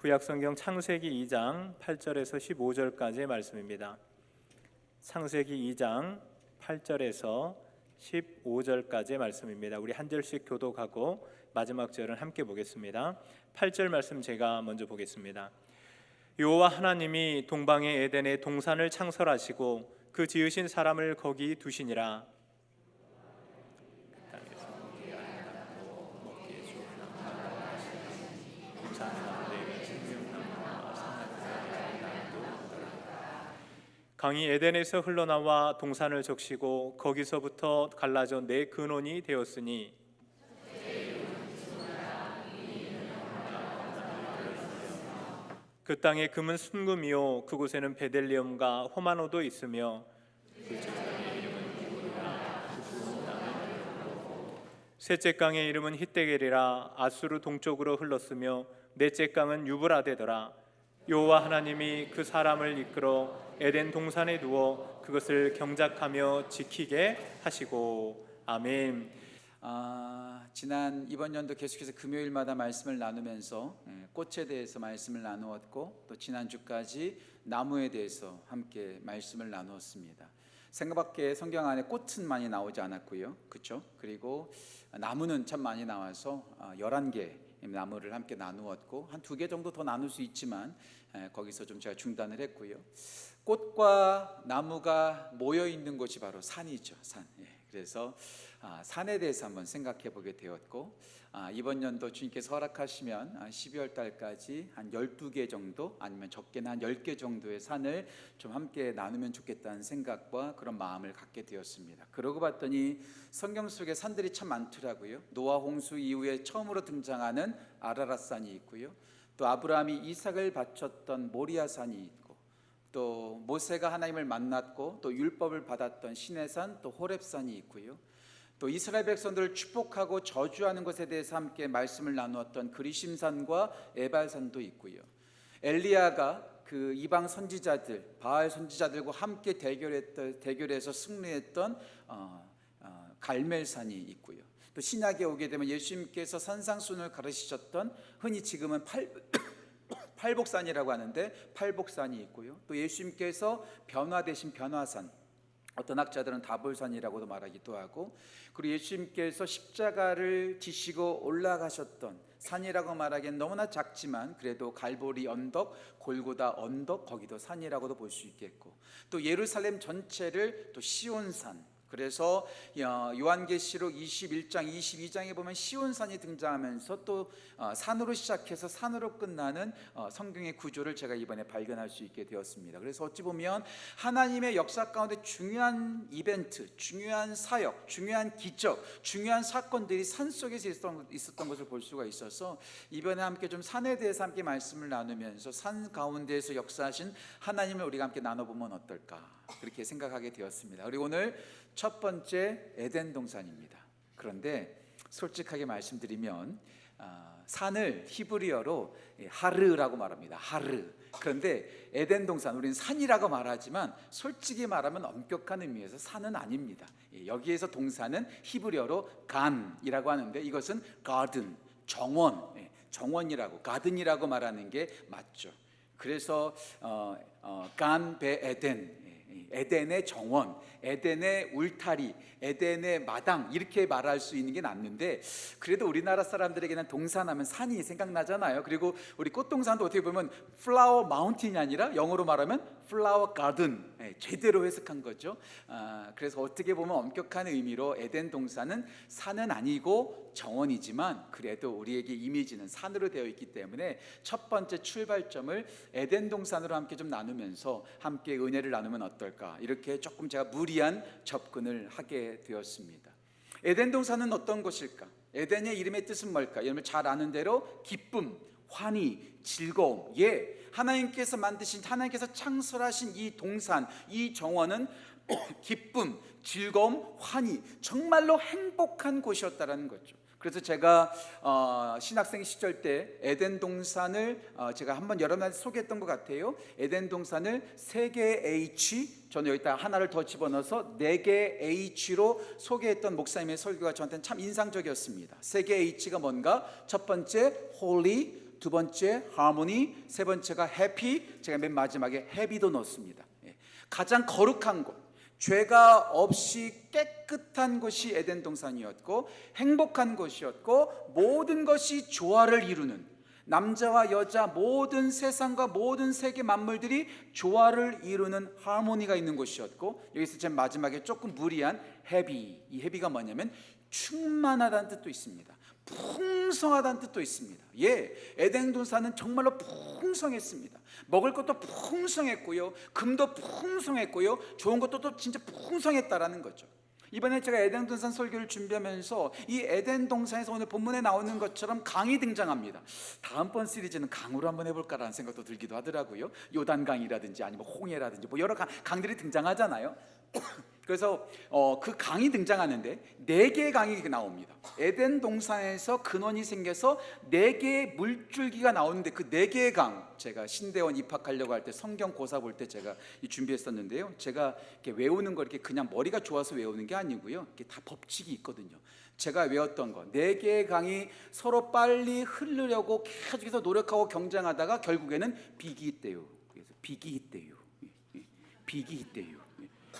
구약성경 창세기 2장 8절에서 15절까지의 말씀입니다. 창세기 2장 8절에서 15절까지의 말씀입니다. 우리 한 절씩 교독하고 마지막 절은 함께 보겠습니다. 8절 말씀 제가 먼저 보겠습니다. 여호와 하나님이 동방의 에덴에 동산을 창설하시고 그 지으신 사람을 거기 두시니라. 강이 에덴에서 흘러나와 동산을 적시고 거기서부터 갈라져 네 근원이 되었으니 그 땅의 금은 순금이요 그곳에는 베델리엄과 호마노도 있으며 셋째 강의 이름은 히데겔이라. 아수르 동쪽으로 흘렀으며 넷째 강은 유브라데더라. 여호와 하나님이 그 사람을 이끌어 에덴 동산에 두어 그것을 경작하며 지키게 하시고. 아멘. 이번 연도 계속해서 금요일마다 말씀을 나누면서 꽃에 대해서 말씀을 나누었고, 또 지난주까지 나무에 대해서 함께 말씀을 나누었습니다. 생각밖에 성경 안에 꽃은 많이 나오지 않았고요, 그렇죠? 그리고 나무는 참 많이 나와서 11개 나무를 함께 나누었고, 한 2개 정도 더 나눌 수 있지만 거기서 좀 제가 중단을 했고요. 꽃과 나무가 모여 있는 곳이 바로 산이죠, 산. 그래서 산에 대해서 한번 생각해 보게 되었고, 이번 연도 주님께서 허락하시면 12월 달까지 한 12개 정도, 아니면 적게는 한 10개 정도의 산을 좀 함께 나누면 좋겠다는 생각과 그런 마음을 갖게 되었습니다. 그러고 봤더니 성경 속에 산들이 참 많더라고요. 노아 홍수 이후에 처음으로 등장하는 아라랏산이 있고요, 또 아브라함이 이삭을 바쳤던 모리아산이 있고, 또 모세가 하나님을 만났고 또 율법을 받았던 시내산, 또 호렙산이 있고요, 또 이스라엘 백성들을 축복하고 저주하는 것에 대해서 함께 말씀을 나누었던 그리심산과 에발산도 있고요, 엘리야가 그 이방 선지자들, 바알 선지자들과 함께 대결해서 승리했던 갈멜산이 있고요, 또 신약에 오게 되면 예수님께서 산상순을 가르치셨던, 흔히 지금은 팔복산이라고 하는데 팔복산이 있고요, 또 예수님께서 변화되신 변화산, 어떤 학자들은 다볼산이라고도 말하기도 하고, 그리고 예수님께서 십자가를 지시고 올라가셨던 산이라고 말하기엔 너무나 작지만 그래도 갈보리 언덕, 골고다 언덕, 거기도 산이라고도 볼 수 있겠고, 또 예루살렘 전체를 또 시온산, 그래서 요한계시록 21장, 22장에 보면 시온산이 등장하면서 또 산으로 시작해서 산으로 끝나는 성경의 구조를 제가 이번에 발견할 수 있게 되었습니다. 그래서 어찌 보면 하나님의 역사 가운데 중요한 이벤트, 중요한 사역, 중요한 기적, 중요한 사건들이 산 속에서 있었던 것을 볼 수가 있어서, 이번에 함께 좀 산에 대해서 함께 말씀을 나누면서 산 가운데에서 역사하신 하나님을 우리가 함께 나눠보면 어떨까, 그렇게 생각하게 되었습니다. 그리고 오늘 첫 번째 에덴 동산입니다. 그런데 솔직하게 말씀드리면 산을 히브리어로 하르라고 말합니다. 하르. 그런데 에덴 동산, 우리는 산이라고 말하지만 솔직히 말하면 엄격한 의미에서 산은 아닙니다. 여기에서 동산은 히브리어로 간이라고 하는데, 이것은 가든, 정원, 정원이라고, 가든이라고 말하는 게 맞죠. 그래서 간 베 에덴, 에덴의 정원, 에덴의 울타리, 에덴의 마당, 이렇게 말할 수 있는 게 낫는데, 그래도 우리나라 사람들에게는 동산하면 산이 생각나잖아요. 그리고 우리 꽃동산도 어떻게 보면 플라워 마운틴이 아니라 영어로 말하면 플라워 가든, 제대로 해석한 거죠. 그래서 어떻게 보면 엄격한 의미로 에덴 동산은 산은 아니고 정원이지만 그래도 우리에게 이미지는 산으로 되어 있기 때문에 첫 번째 출발점을 에덴 동산으로 함께 좀 나누면서 함께 은혜를 나누면 어떨까, 이렇게 조금 제가 무리한 접근을 하게 되었습니다. 에덴 동산은 어떤 곳일까? 에덴의 이름의 뜻은 뭘까? 여러분 잘 아는 대로 기쁨, 환희, 즐거움. 하나님께서 만드신, 하나님께서 창설하신 이 동산, 이 정원은 기쁨, 즐거움, 환희, 정말로 행복한 곳이었다라는 거죠. 그래서 제가 신학생 시절 때 에덴 동산을 제가 한번 여러분한테 소개했던 것 같아요. 에덴 동산을 3개의 H, 저는 여기다 하나를 더 집어넣어서 4개의 H로 소개했던 목사님의 설교가 저한테는 참 인상적이었습니다. 3개의 H가 뭔가? 첫 번째 holy, 두 번째 harmony, 세 번째가 happy, 제가 맨 마지막에 happy도 넣습니다. 가장 거룩한 곳, 죄가 없이 깨끗한 곳이 에덴 동산이었고 행복한 곳이었고 모든 것이 조화를 이루는, 남자와 여자 모든 세상과 모든 세계 만물들이 조화를 이루는 하모니가 있는 곳이었고, 여기서 제 마지막에 조금 무리한 happy, 이 happy가 뭐냐면 충만하다는 뜻도 있습니다. 풍성하다는 뜻도 있습니다. 에덴 동산은 정말로 풍성했습니다. 먹을 것도 풍성했고요, 금도 풍성했고요, 좋은 것도 또 진짜 풍성했다라는 거죠. 이번에 제가 에덴 동산 설교를 준비하면서 이 에덴 동산에서 오늘 본문에 나오는 것처럼 강이 등장합니다. 다음번 시리즈는 강으로 한번 해볼까라는 생각도 들기도 하더라고요. 요단강이라든지 아니면 홍해라든지 뭐 여러 강들이 등장하잖아요. 그래서 그 강이 등장하는데 4개의 강이 나옵니다. 에덴 동산에서 근원이 생겨서 4개의 물줄기가 나오는데 그 4개의 강, 제가 신대원 입학하려고 할 때 성경 고사 볼 때 제가 준비했었는데요. 제가 이렇게 외우는 거 이렇게 그냥 머리가 좋아서 외우는 게 아니고요. 이게 다 법칙이 있거든요. 제가 외웠던 거 4개의 강이 서로 빨리 흐르려고 계속해서 노력하고 경쟁하다가 결국에는 비기있대요. 그래서 비기있대요. 비기있대요.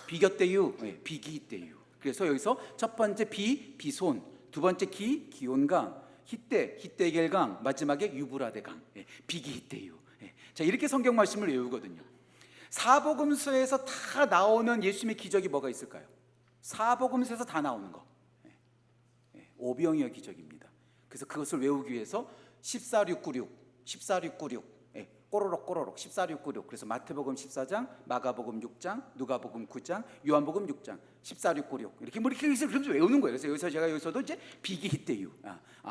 비겼대요. 비기있대요. 그래서 여기서 첫 번째 비손, 두 번째 기온강, 히데겔강, 마지막에 유브라데강, 비기있대요. 자, 이렇게 성경 말씀을 외우거든요. 사복음서에서 다 나오는 예수님의 기적이 뭐가 있을까요? 사복음서에서 다 나오는 거, 오병이어 기적입니다. 그래서 그것을 외우기 위해서 14,696 꼬로록 14,696. 그래서 마태복음 14장, 마가복음 6장, 누가복음 9장, 요한복음 6장, 14,696 이렇게 그러면서 외우는 거예요. 그래서 여기서 제가 여기서도 이제 비기히데유,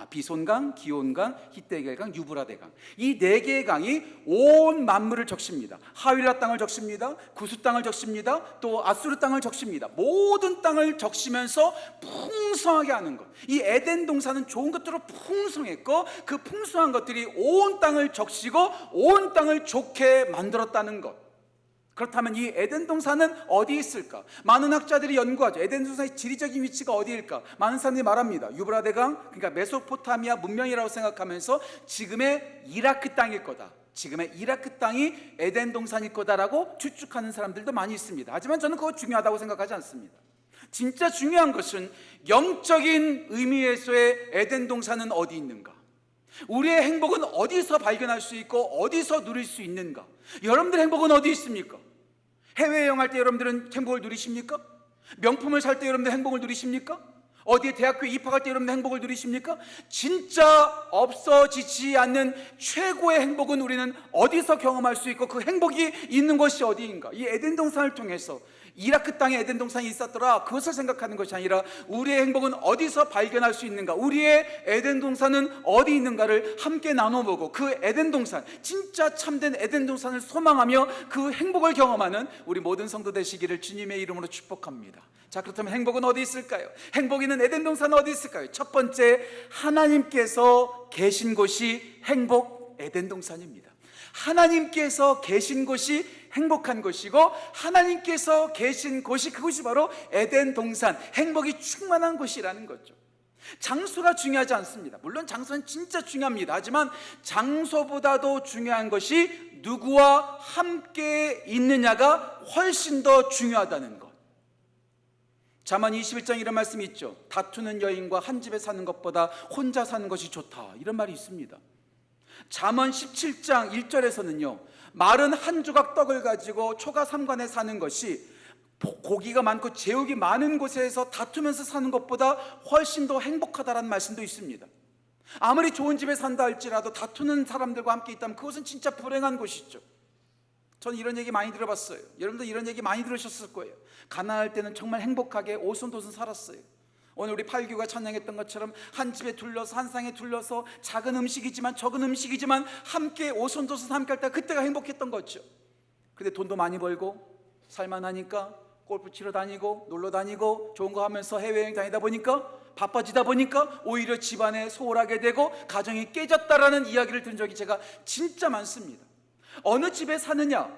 비손강, 기온강, 히데겔강, 유브라데강, 이 4개의 강이 온 만물을 적십니다. 하윌라 땅을 적십니다. 구스 땅을 적십니다. 또 아수르 땅을 적십니다. 모든 땅을 적시면서 풍성하게 하는 것. 이 에덴 동산은 좋은 것들로 풍성했고 그 풍성한 것들이 온 땅을 적시고 온 땅을 좋게 만들었다는 것. 그렇다면 이 에덴 동산은 어디 있을까? 많은 학자들이 연구하죠. 에덴 동산의 지리적인 위치가 어디일까? 많은 사람들이 말합니다. 유브라데강, 그러니까 메소포타미아 문명이라고 생각하면서 지금의 이라크 땅일 거다. 지금의 이라크 땅이 에덴 동산일 거다라고 추측하는 사람들도 많이 있습니다. 하지만 저는 그거 중요하다고 생각하지 않습니다. 진짜 중요한 것은 영적인 의미에서의 에덴 동산은 어디 있는가? 우리의 행복은 어디서 발견할 수 있고 어디서 누릴 수 있는가? 여러분들 행복은 어디 있습니까? 해외여행 할 때 여러분들은 행복을 누리십니까? 명품을 살 때 여러분들 행복을 누리십니까? 어디에 대학교에 입학할 때 여러분들 행복을 누리십니까? 진짜 없어지지 않는 최고의 행복은 우리는 어디서 경험할 수 있고 그 행복이 있는 것이 어디인가? 이 에덴 동산을 통해서 이라크 땅에 에덴 동산이 있었더라, 그것을 생각하는 것이 아니라 우리의 행복은 어디서 발견할 수 있는가, 우리의 에덴 동산은 어디 있는가를 함께 나눠보고 그 에덴 동산, 진짜 참된 에덴 동산을 소망하며 그 행복을 경험하는 우리 모든 성도 되시기를 주님의 이름으로 축복합니다. 자, 그렇다면 행복은 어디 있을까요? 행복 있는 에덴 동산은 어디 있을까요? 첫 번째, 하나님께서 계신 곳이 행복 에덴 동산입니다. 하나님께서 계신 곳이 행복한 곳이고 하나님께서 계신 곳이, 그곳이 바로 에덴 동산, 행복이 충만한 곳이라는 거죠. 장소가 중요하지 않습니다. 물론 장소는 진짜 중요합니다. 하지만 장소보다도 중요한 것이 누구와 함께 있느냐가 훨씬 더 중요하다는 것. 잠언 21장 이런 말씀이 있죠. 다투는 여인과 한 집에 사는 것보다 혼자 사는 것이 좋다, 이런 말이 있습니다. 잠언 17장 1절에서는요, 말은 한 조각 떡을 가지고 초가 삼관에 사는 것이 고기가 많고 제육이 많은 곳에서 다투면서 사는 것보다 훨씬 더 행복하다라는 말씀도 있습니다. 아무리 좋은 집에 산다 할지라도 다투는 사람들과 함께 있다면 그것은 진짜 불행한 곳이죠. 저는 이런 얘기 많이 들어봤어요. 여러분도 이런 얘기 많이 들으셨을 거예요. 가난할 때는 정말 행복하게 오손도손 살았어요. 오늘 우리 팔교가 찬양했던 것처럼 한 집에 둘러서, 한 상에 둘러서 작은 음식이지만 적은 음식이지만 함께 오손도손 함께 할 때 그때가 행복했던 거죠. 근데 돈도 많이 벌고 살만하니까 골프 치러 다니고 놀러 다니고 좋은 거 하면서 해외여행 다니다 보니까, 바빠지다 보니까 오히려 집안에 소홀하게 되고 가정이 깨졌다라는 이야기를 들은 적이 제가 진짜 많습니다. 어느 집에 사느냐,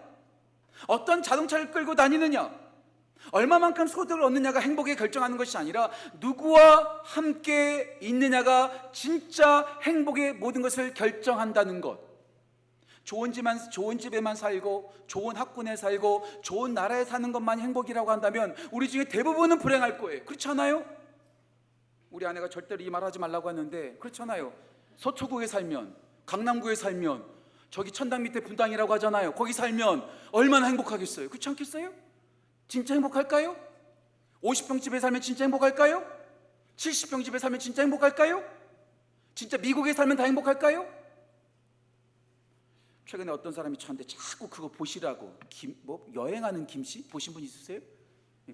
어떤 자동차를 끌고 다니느냐, 얼마만큼 소득을 얻느냐가 행복에 결정하는 것이 아니라 누구와 함께 있느냐가 진짜 행복의 모든 것을 결정한다는 것. 좋은 집에만 살고 좋은 학군에 살고 좋은 나라에 사는 것만 행복이라고 한다면 우리 중에 대부분은 불행할 거예요. 그렇지 않아요? 우리 아내가 절대로 이 말 하지 말라고 하는데 그렇잖아요. 서초구에 살면, 강남구에 살면, 저기 천당 밑에 분당이라고 하잖아요. 거기 살면 얼마나 행복하겠어요? 그렇지 않겠어요? 진짜 행복할까요? 50평 집에 살면 진짜 행복할까요? 70평 집에 살면 진짜 행복할까요? 진짜 미국에 살면 다 행복할까요? 최근에 어떤 사람이 저한테 자꾸 그거 보시라고 여행하는 김씨 보신 분 있으세요?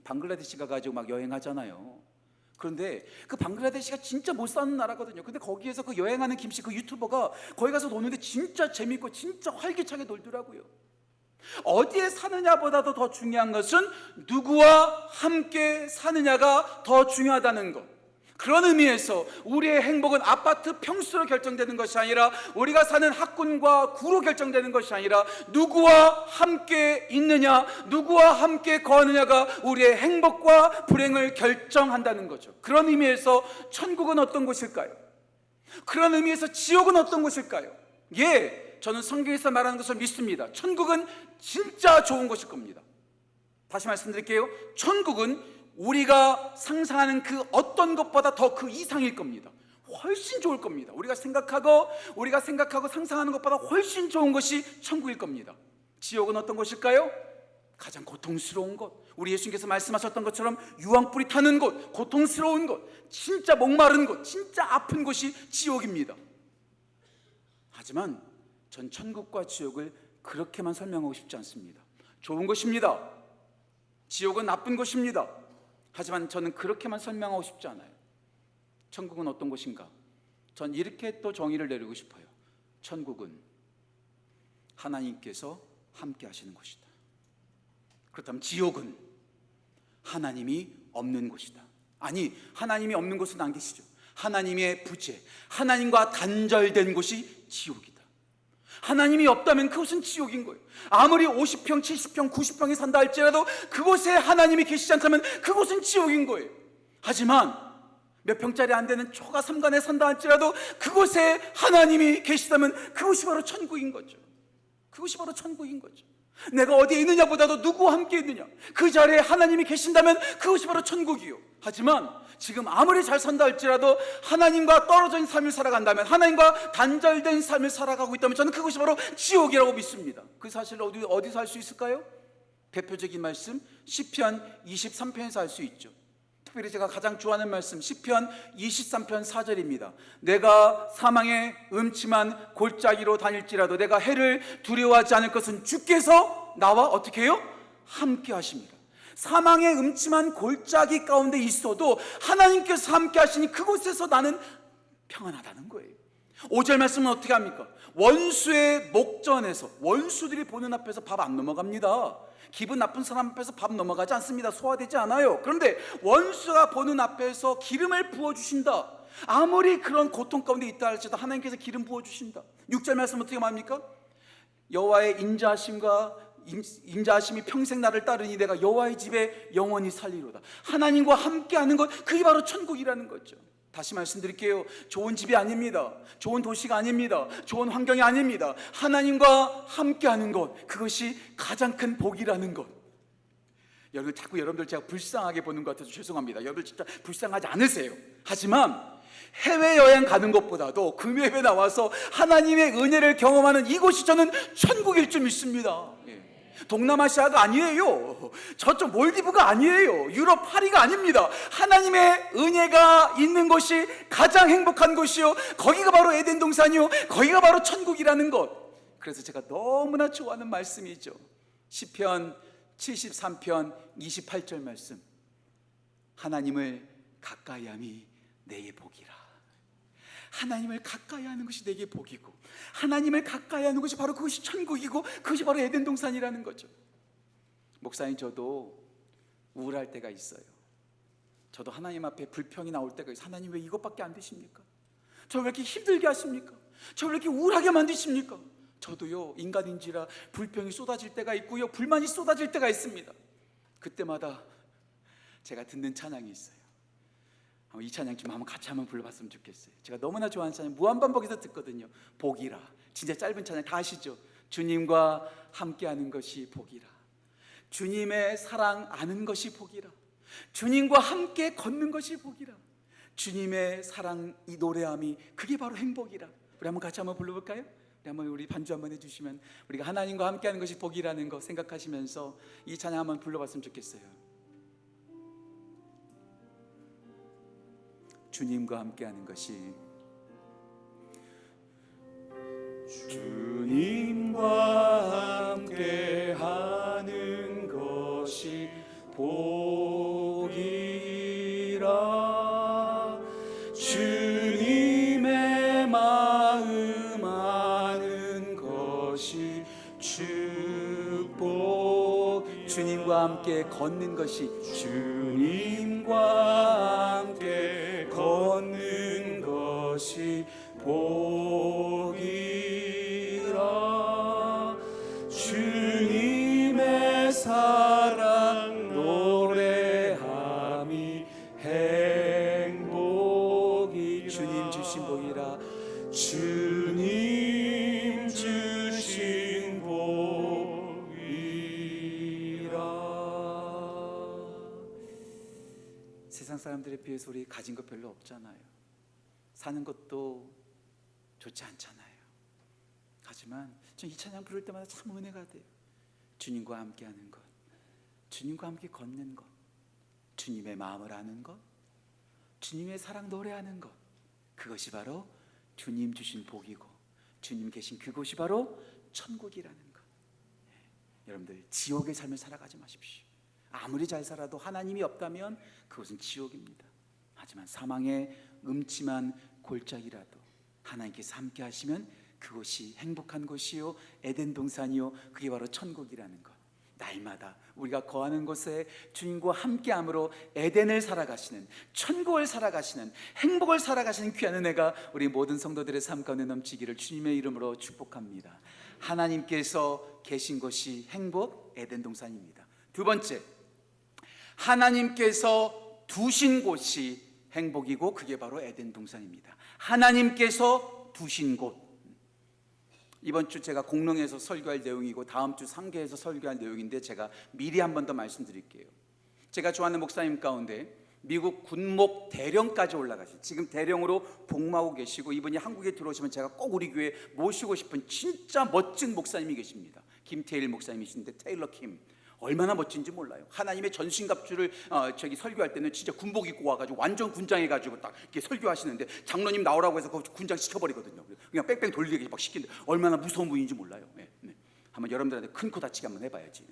방글라데시 가가지고 막 여행하잖아요. 그런데 그 방글라데시가 진짜 못 사는 나라거든요. 근데 거기에서 그 여행하는 김씨 그 유튜버가 거기 가서 노는데 진짜 재밌고 진짜 활기차게 놀더라고요. 어디에 사느냐보다도 더 중요한 것은 누구와 함께 사느냐가 더 중요하다는 것. 그런 의미에서 우리의 행복은 아파트 평수로 결정되는 것이 아니라 우리가 사는 학군과 구로 결정되는 것이 아니라 누구와 함께 있느냐, 누구와 함께 거하느냐가 우리의 행복과 불행을 결정한다는 거죠. 그런 의미에서 천국은 어떤 곳일까요? 그런 의미에서 지옥은 어떤 곳일까요? 예, 저는 성경에서 말하는 것을 믿습니다. 천국은 진짜 좋은 곳일 겁니다. 다시 말씀드릴게요. 천국은 우리가 상상하는 그 어떤 것보다 더 그 이상일 겁니다. 훨씬 좋을 겁니다. 우리가 생각하고 상상하는 것보다 훨씬 좋은 것이 천국일 겁니다. 지옥은 어떤 곳일까요? 가장 고통스러운 곳. 우리 예수님께서 말씀하셨던 것처럼 유황불이 타는 곳, 고통스러운 곳, 진짜 목마른 곳, 진짜 아픈 곳이 지옥입니다. 하지만 전 천국과 지옥을 그렇게만 설명하고 싶지 않습니다. 좋은 곳입니다. 지옥은 나쁜 곳입니다. 하지만 저는 그렇게만 설명하고 싶지 않아요. 천국은 어떤 곳인가? 전 이렇게 또 정의를 내리고 싶어요. 천국은 하나님께서 함께 하시는 곳이다. 그렇다면 지옥은 하나님이 없는 곳이다. 아니, 하나님이 없는 곳은 안 계시죠. 하나님의 부재, 하나님과 단절된 곳이 지옥이다. 하나님이 없다면 그곳은 지옥인 거예요. 아무리 50평, 70평, 90평에 산다 할지라도 그곳에 하나님이 계시지 않다면 그곳은 지옥인 거예요. 하지만 몇 평짜리 안 되는 초가 3간에 산다 할지라도 그곳에 하나님이 계시다면 그곳이 바로 천국인 거죠. 그것이 바로 천국인 거죠. 내가 어디에 있느냐보다도 누구와 함께 있느냐, 그 자리에 하나님이 계신다면 그것이 바로 천국이요. 하지만 지금 아무리 잘 산다 할지라도 하나님과 떨어진 삶을 살아간다면, 하나님과 단절된 삶을 살아가고 있다면 저는 그것이 바로 지옥이라고 믿습니다. 그 사실을 어디서 알 수 있을까요? 대표적인 말씀 시편 23편에서 알 수 있죠. 특별히 제가 가장 좋아하는 말씀 시편 23편 4절입니다. 내가 사망의 음침한 골짜기로 다닐지라도 내가 해를 두려워하지 않을 것은 주께서 나와 어떻게 해요? 함께 하십니다. 사망의 음침한 골짜기 가운데 있어도 하나님께서 함께 하시니 그곳에서 나는 평안하다는 거예요. 5절 말씀은 어떻게 합니까? 원수의 목전에서, 원수들이 보는 앞에서 밥 안 넘어갑니다. 기분 나쁜 사람 앞에서 밥 넘어가지 않습니다. 소화되지 않아요. 그런데 원수가 보는 앞에서 기름을 부어주신다. 아무리 그런 고통 가운데 있다 할지라도 하나님께서 기름 부어주신다. 6절 말씀 어떻게 말합니까? 여호와의 인자하심이 평생 나를 따르니 내가 여호와의 집에 영원히 살리로다. 하나님과 함께하는 것, 그게 바로 천국이라는 거죠. 다시 말씀드릴게요. 좋은 집이 아닙니다. 좋은 도시가 아닙니다. 좋은 환경이 아닙니다. 하나님과 함께하는 것, 그것이 가장 큰 복이라는 것. 여러분, 자꾸 여러분들 제가 불쌍하게 보는 것 같아서 죄송합니다. 여러분들 진짜 불쌍하지 않으세요. 하지만 해외여행 가는 것보다도 금요일에 나와서 하나님의 은혜를 경험하는 이곳이 저는 천국일 줄 믿습니다. 동남아시아가 아니에요. 저쪽 몰디브가 아니에요. 유럽 파리가 아닙니다. 하나님의 은혜가 있는 곳이 가장 행복한 곳이요, 거기가 바로 에덴 동산이요, 거기가 바로 천국이라는 것. 그래서 제가 너무나 좋아하는 말씀이죠. 시편 73편 28절 말씀. 하나님을 가까이함이 내게 복이라. 하나님을 가까이 하는 것이 내게 복이고, 하나님을 가까이 하는 것이 바로 그것이 천국이고, 그것이 바로 에덴 동산이라는 거죠. 목사님, 저도 우울할 때가 있어요. 저도 하나님 앞에 불평이 나올 때가 있어요. 하나님 왜 이것밖에 안 되십니까? 저 왜 이렇게 힘들게 하십니까? 저 왜 이렇게 우울하게 만드십니까? 저도요, 인간인지라 불평이 쏟아질 때가 있고요, 불만이 쏟아질 때가 있습니다. 그때마다 제가 듣는 찬양이 있어요. 이 찬양 좀 한번 같이 한번 불러봤으면 좋겠어요. 제가 너무나 좋아하는 찬양, 무한반복해서 듣거든요. 복이라. 진짜 짧은 찬양 다 아시죠? 주님과 함께하는 것이 복이라. 주님의 사랑 아는 것이 복이라. 주님과 함께 걷는 것이 복이라. 주님의 사랑 이 노래함이 그게 바로 행복이라. 우리 한번 같이 한번 불러볼까요? 우리 반주 한번 해주시면 우리가 하나님과 함께하는 것이 복이라는 거 생각하시면서 이 찬양 한번 불러봤으면 좋겠어요. 주님과 함께하는 것이, 주님과 함께하는 것이 복이라. 주님의 마음 아는 것이 축복. 주님과 함께 걷는 것이, 주님과 함께 걷는 것이 복이라. 주님의 사랑 노래함이 행복이라. 주님 주신 복이라. 주님 주신 복이라. 세상 사람들에 비해서 우리 가진 것 별로 없잖아요. 사는 것도 좋지 않잖아요. 하지만 전 이 찬양 부를 때마다 참 은혜가 돼요. 주님과 함께하는 것, 주님과 함께 걷는 것, 주님의 마음을 아는 것, 주님의 사랑 노래하는 것, 그것이 바로 주님 주신 복이고 주님 계신 그곳이 바로 천국이라는 것. 여러분들 지옥의 삶을 살아가지 마십시오. 아무리 잘 살아도 하나님이 없다면 그것은 지옥입니다. 하지만 사망의 음침한 골짜기라도 하나님께서 함께 하시면 그곳이 행복한 곳이요 에덴 동산이요 그게 바로 천국이라는 것. 날마다 우리가 거하는 곳에 주님과 함께함으로 에덴을 살아가시는, 천국을 살아가시는, 행복을 살아가시는 귀한 은혜가 우리 모든 성도들의 삶 가운데 넘치기를 주님의 이름으로 축복합니다. 하나님께서 계신 곳이 행복, 에덴 동산입니다. 두 번째, 하나님께서 두신 곳이 행복이고 그게 바로 에덴 동산입니다. 하나님께서 두신 곳. 이번 주 제가 공릉에서 설교할 내용이고 다음 주 상계에서 설교할 내용인데 제가 미리 한 번 더 말씀드릴게요. 제가 좋아하는 목사님 가운데 미국 군목 대령까지 올라가신, 지금 대령으로 복무하고 계시고 이분이 한국에 들어오시면 제가 꼭 우리 교회에 모시고 싶은 진짜 멋진 목사님이 계십니다. 김태일 목사님이신데, 테일러 킴. 얼마나 멋진지 몰라요. 하나님의 전신갑주를 설교할 때는 진짜 군복 입고 와가지고 완전 군장해가지고 딱 이렇게 설교하시는데 장로님 나오라고 해서 그 군장 시켜버리거든요. 그냥 뺑뺑 돌리게 막 시키는데 얼마나 무서운 분인지 몰라요. 한번 여러분들한테 큰 코 다치게 한번 해봐야지.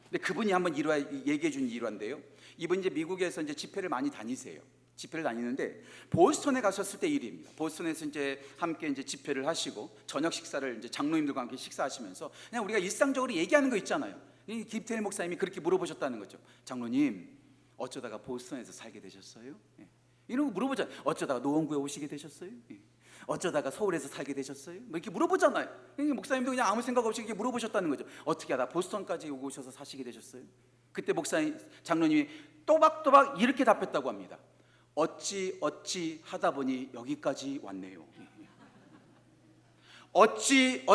근데 그분이 한번 얘기해 준 일화인데요. 이분 이제 미국에서 이제 집회를 많이 다니세요. 집회를 다니는데 보스턴에 가셨을 때 일입니다. 보스턴에서 이제 함께 이제 집회를 하시고 저녁 식사를 이제 장로님들과 함께 식사하시면서 그냥 우리가 일상적으로 얘기하는 거 있잖아요. 이 김태일 목사님이 그렇게 물어보셨다는 거죠. 장로님, 어쩌다가 보스턴에서 살게 되셨어요? 이런 거 물어보잖아요. 어쩌다가 노원구에 오시게 되셨어요? 어쩌다가 서울에서 살게 되셨어요? 뭐 이렇게 물어보잖아요. 목사님도 그냥 아무 생각 없이 이렇게 물어보셨다는 거죠. 어떻게 하다 보스턴까지 오셔서 사시게 되셨어요? 그때 목사님, 장로님이 또박또박 이렇게 답했다고 합니다. 어찌 하다 보니 여기까지 왔네요. 어찌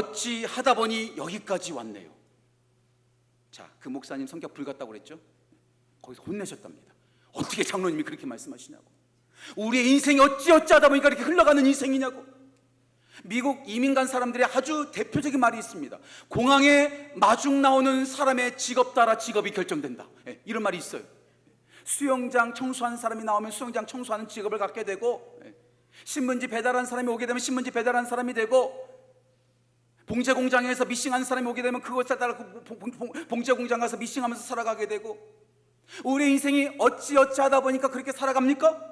하다 보니 여기까지 왔네요. 자, 그 목사님 성격 불같다고 그랬죠? 거기서 혼내셨답니다. 어떻게 장로님이 그렇게 말씀하시냐고. 우리의 인생이 어찌 하다 보니까 이렇게 흘러가는 인생이냐고. 미국 이민 간 사람들의 아주 대표적인 말이 있습니다. 공항에 마중 나오는 사람의 직업 따라 직업이 결정된다. 이런 말이 있어요. 수영장 청소하는 사람이 나오면 수영장 청소하는 직업을 갖게 되고, 신문지 배달하는 사람이 오게 되면 신문지 배달하는 사람이 되고, 봉제 공장에서 미싱하는 사람이 오게 되면 그것에 따라 봉제 공장 가서 미싱하면서 살아가게 되고, 우리 인생이 어찌 하다 보니까 그렇게 살아갑니까?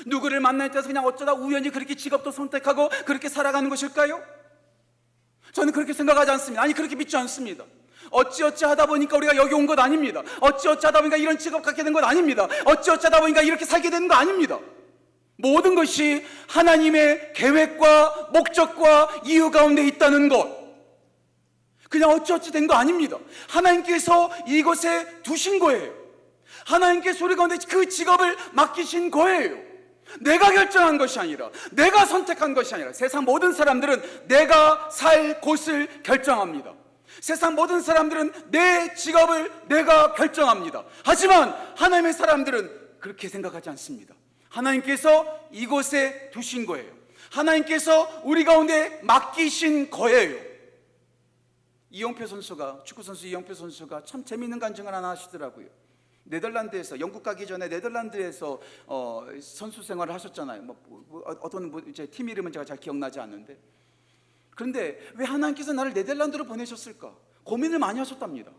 누구를 만날 때서 그냥 어쩌다 우연히 그렇게 직업도 선택하고 그렇게 살아가는 것일까요? 저는 그렇게 생각하지 않습니다. 아니, 그렇게 믿지 않습니다. 어찌 하다 보니까 우리가 여기 온 것 아닙니다. 어찌 하다 보니까 이런 직업 갖게 된 것 아닙니다. 어찌 하다 보니까 이렇게 살게 되는 거 아닙니다. 모든 것이 하나님의 계획과 목적과 이유 가운데 있다는 것. 그냥 어찌 된 거 아닙니다. 하나님께서 이곳에 두신 거예요. 하나님께서 우리 가운데 그 직업을 맡기신 거예요. 내가 결정한 것이 아니라, 내가 선택한 것이 아니라. 세상 모든 사람들은 내가 살 곳을 결정합니다. 세상 모든 사람들은 내 직업을 내가 결정합니다. 하지만 하나님의 사람들은 그렇게 생각하지 않습니다. 하나님께서 이곳에 두신 거예요. 하나님께서 우리 가운데 맡기신 거예요. 이영표 선수가, 축구선수 이영표 선수가 참 재미있는 간증을 하나 하시더라고요. 네덜란드에서, 영국 가기 전에 네덜란드에서 선수 생활을 하셨잖아요. 어떤 이제 팀 이름은 제가 잘 기억나지 않는데, 그런데 왜 하나님께서 나를 네덜란드로 보내셨을까 고민을 많이 하셨답니다.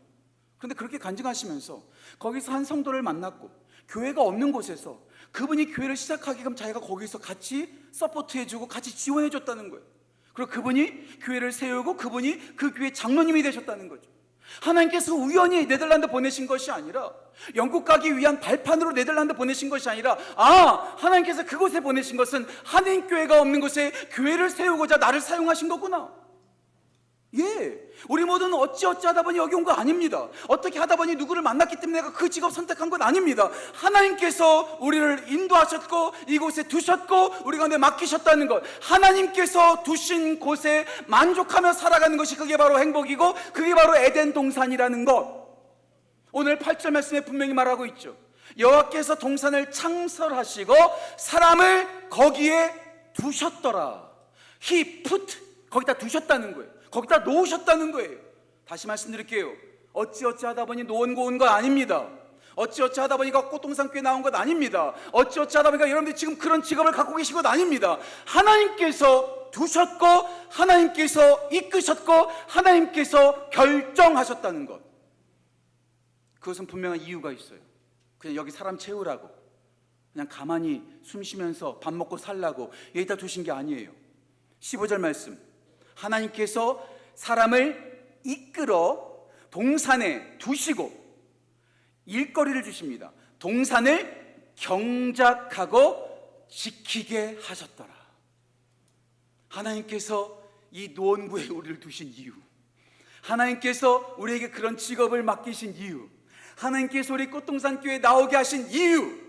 그런데 그렇게 간증하시면서 거기서 한 성도를 만났고, 교회가 없는 곳에서 그분이 교회를 시작하게끔 자기가 거기서 같이 서포트해주고 같이 지원해줬다는 거예요. 그리고 그분이 교회를 세우고 그분이 그 교회 장로님이 되셨다는 거죠. 하나님께서 우연히 네덜란드 보내신 것이 아니라, 영국 가기 위한 발판으로 네덜란드 보내신 것이 아니라, 하나님께서 그곳에 보내신 것은 한인교회가 없는 곳에 교회를 세우고자 나를 사용하신 거구나. 우리 모두는 어찌어찌 하다 보니 여기 온 거 아닙니다. 어떻게 하다 보니 누구를 만났기 때문에 내가 그 직업 선택한 건 아닙니다. 하나님께서 우리를 인도하셨고 이곳에 두셨고 우리 가운데 맡기셨다는 것, 하나님께서 두신 곳에 만족하며 살아가는 것이, 그게 바로 행복이고 그게 바로 에덴 동산이라는 것. 오늘 8절 말씀에 분명히 말하고 있죠. 여호와께서 동산을 창설하시고 사람을 거기에 두셨더라. He put, 거기다 두셨다는 거예요. 거기다 놓으셨다는 거예요. 다시 말씀드릴게요. 어찌어찌 하다 보니 노원고 온 거 아닙니다. 어찌어찌 하다 보니까 꽃동산교회 나온 것 아닙니다. 어찌어찌 하다 보니까 여러분들이 지금 그런 직업을 갖고 계신 것 아닙니다. 하나님께서 두셨고 하나님께서 이끄셨고 하나님께서 결정하셨다는 것, 그것은 분명한 이유가 있어요. 그냥 여기 사람 채우라고, 그냥 가만히 숨 쉬면서 밥 먹고 살라고 여기다 두신 게 아니에요. 15절 말씀, 하나님께서 사람을 이끌어 동산에 두시고 일거리를 주십니다. 동산을 경작하고 지키게 하셨더라. 하나님께서 이 노원구에 우리를 두신 이유, 하나님께서 우리에게 그런 직업을 맡기신 이유, 하나님께서 우리 꽃동산교회에 나오게 하신 이유,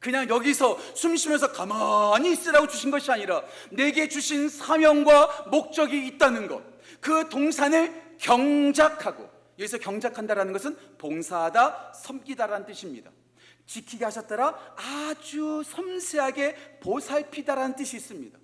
그냥 여기서 숨 쉬면서 가만히 있으라고 주신 것이 아니라 내게 주신 사명과 목적이 있다는 것, 그 동산을 경작하고, 여기서 경작한다라는 것은 봉사하다, 섬기다라는 뜻입니다. 지키게 하셨더라, 아주 섬세하게 보살피다라는 뜻이 있습니다.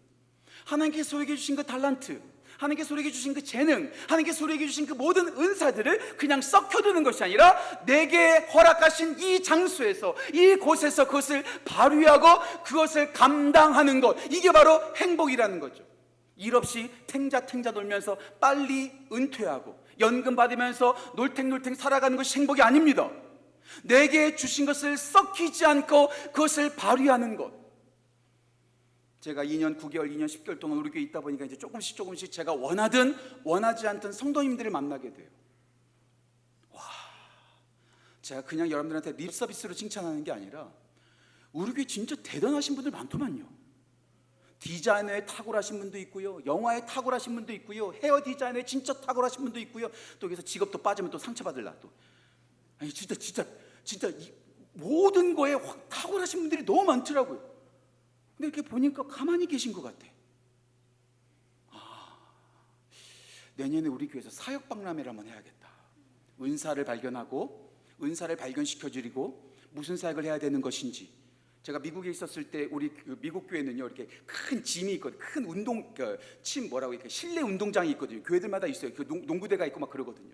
하나님께서 우리에게 주신 그 달란트, 하나님께서 우리에게 주신 그 재능, 하나님께서 우리에게 주신 그 모든 은사들을 그냥 썩혀두는 것이 아니라 내게 허락하신 이 장소에서, 이 곳에서 그것을 발휘하고 그것을 감당하는 것, 이게 바로 행복이라는 거죠. 일 없이 탱자 놀면서 빨리 은퇴하고 연금 받으면서 놀탱놀탱 살아가는 것이 행복이 아닙니다. 내게 주신 것을 썩히지 않고 그것을 발휘하는 것. 제가 2년 9개월, 2년 10개월 동안 우리 교회에 있다 보니까 이제 조금씩 제가 원하든 원하지 않든 성도님들을 만나게 돼요. 제가 그냥 여러분들한테 립 서비스로 칭찬하는 게 아니라 우리 교회 진짜 대단하신 분들 많더만요. 디자이너에 탁월하신 분도 있고요, 영화에 탁월하신 분도 있고요, 헤어 디자이너에 진짜 탁월하신 분도 있고요, 또 여기서 직업도 빠지면 또 상처받을라 또. 아니 진짜 이 모든 거에 확 탁월하신 분들이 너무 많더라고요. 근데 이렇게 보니까 가만히 계신 것 같아. 내년에 우리 교회에서 사역박람회를 한번 해야겠다. 은사를 발견하고 은사를 발견시켜드리고 무슨 사역을 해야 되는 것인지. 제가 미국에 있었을 때 우리 미국 교회는요, 이렇게 큰 짐이 있거든요. 큰 운동, 이렇게 실내 운동장이 있거든요. 교회들마다 있어요. 그 농구대가 있고 막 그러거든요.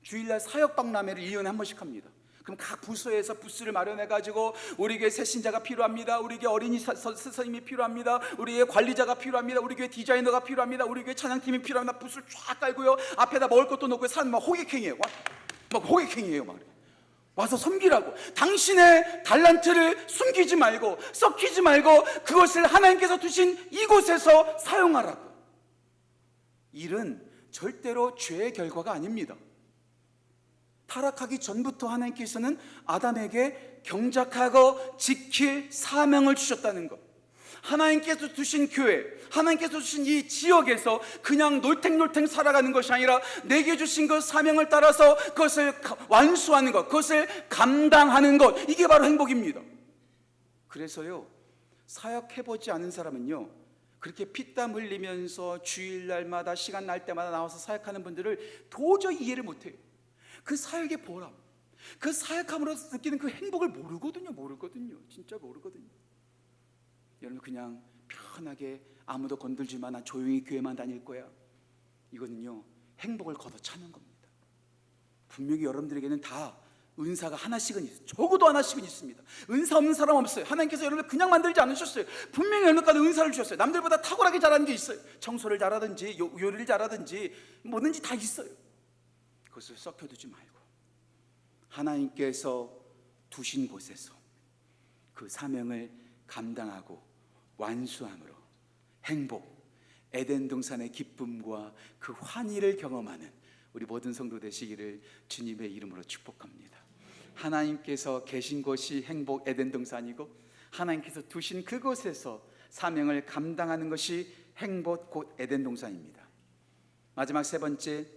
주일날 사역박람회를 1년에 한 번씩 합니다. 그럼 각 부서에서 부스를 마련해가지고 우리 교회 새신자가 필요합니다, 우리 교회 어린이 선생님이 필요합니다, 우리 교회 관리자가 필요합니다, 우리 교회 디자이너가 필요합니다, 우리 교회 찬양팀이 필요합니다. 부스를 쫙 깔고요, 앞에다 먹을 것도 놓고 사람 막 호객행이에요. 막 호객행이에요. 막 와서 섬기라고. 당신의 달란트를 숨기지 말고 썩히지 말고 그것을 하나님께서 두신 이곳에서 사용하라고. 일은 절대로 죄의 결과가 아닙니다. 타락하기 전부터 하나님께서는 아담에게 경작하고 지킬 사명을 주셨다는 것, 하나님께서 주신 교회, 하나님께서 주신 이 지역에서 그냥 놀탱놀탱 살아가는 것이 아니라 내게 주신 그 사명을 따라서 그것을 완수하는 것, 그것을 감당하는 것, 이게 바로 행복입니다. 그래서요, 사역해보지 않은 사람은요, 그렇게 피땀 흘리면서 주일날마다 시간 날 때마다 나와서 사역하는 분들을 도저히 이해를 못해요. 그 사역의 보람, 그 사역함으로써 느끼는 그 행복을 모르거든요. 진짜 모르거든요. 여러분, 그냥 편하게 아무도 건들지만 난 조용히 교회만 다닐 거야, 이거는요 행복을 걷어차는 겁니다. 분명히 여러분들에게는 다 은사가 하나씩은 있어요. 적어도 하나씩은 있습니다. 은사 없는 사람 없어요. 하나님께서 여러분을 그냥 만들지 않으셨어요. 분명히 여러분까지 은사를 주셨어요. 남들보다 탁월하게 잘하는 게 있어요. 청소를 잘하든지 요리를 잘하든지 뭐든지 다 있어요. 그것을 썩혀두지 말고 하나님께서 두신 곳에서 그 사명을 감당하고 완수함으로 행복, 에덴 동산의 기쁨과 그 환희를 경험하는 우리 모든 성도 되시기를 주님의 이름으로 축복합니다. 하나님께서 계신 곳이 행복 에덴 동산이고 하나님께서 두신 그곳에서 사명을 감당하는 것이 행복 곧 에덴 동산입니다. 마지막 세 번째,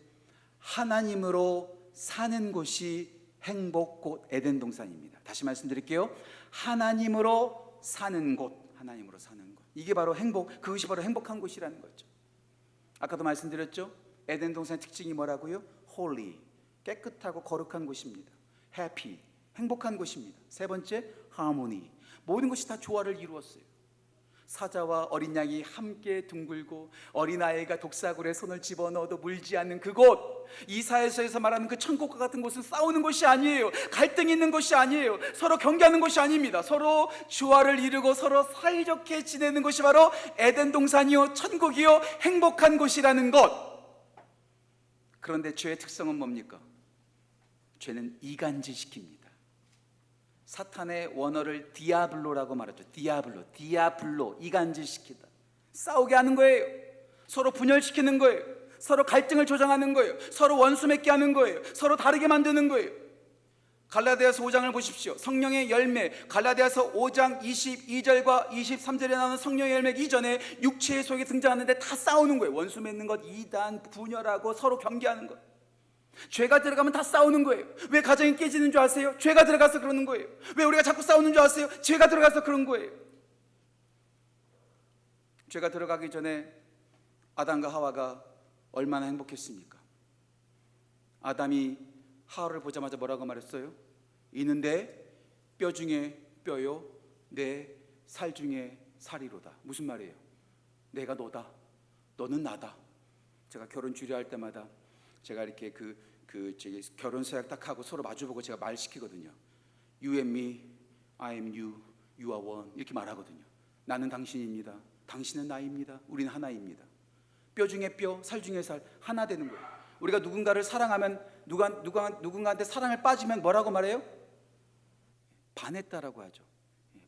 하나님으로 사는 곳이 행복 곧 에덴 동산입니다. 다시 말씀드릴게요. 하나님으로 사는 곳, 하나님으로 사는 곳, 이게 바로 행복, 그것이 바로 행복한 곳이라는 거죠. 아까도 말씀드렸죠. 에덴 동산의 특징이 뭐라고요? holy, 깨끗하고 거룩한 곳입니다. happy, 행복한 곳입니다. 세 번째, harmony, 모든 것이 다 조화를 이루었어요. 사자와 어린 양이 함께 둥글고 어린아이가 독사굴에 손을 집어넣어도 물지 않는 그곳, 이사야서에서 말하는 그 천국과 같은 곳은 싸우는 곳이 아니에요. 갈등이 있는 곳이 아니에요. 서로 경계하는 곳이 아닙니다. 서로 조화를 이루고 서로 사이좋게 지내는 곳이 바로 에덴 동산이요, 천국이요, 행복한 곳이라는 것. 그런데 죄의 특성은 뭡니까? 죄는 이간질시킵니다. 사탄의 원어를 디아블로라고 말하죠. 디아블로, 이간질시키다. 싸우게 하는 거예요. 서로 분열시키는 거예요. 서로 갈등을 조장하는 거예요. 서로 원수 맺게 하는 거예요. 서로 다르게 만드는 거예요. 갈라디아서 5장을 보십시오. 성령의 열매, 갈라디아서 5장 22절과 23절에 나오는 성령의 열매 이전에 육체의 속에 등장하는데 다 싸우는 거예요. 원수 맺는 것, 이단, 분열하고 서로 경계하는 것. 죄가 들어가면 다 싸우는 거예요. 왜 가정이 깨지는 줄 아세요? 죄가 들어가서 그러는 거예요. 왜 우리가 자꾸 싸우는 줄 아세요? 죄가 들어가서 그런 거예요. 죄가 들어가기 전에 아담과 하와가 얼마나 행복했습니까? 아담이 하와를 보자마자 뭐라고 말했어요? 이는 내 뼈 중에 뼈요, 내 살 중에 살이로다. 무슨 말이에요? 내가 너다, 너는 나다. 제가 결혼 주례할 때마다 제가 이렇게 결혼 서약 딱 하고 서로 마주보고 제가 말 시키거든요. You and me, I am you, you are one, 이렇게 말하거든요. 나는 당신입니다, 당신은 나입니다, 우리는 하나입니다. 뼈 중에 뼈, 살 중에 살, 하나 되는 거예요. 우리가 누군가를 사랑하면 누군가한테 사랑을 빠지면 뭐라고 말해요? 반했다라고 하죠.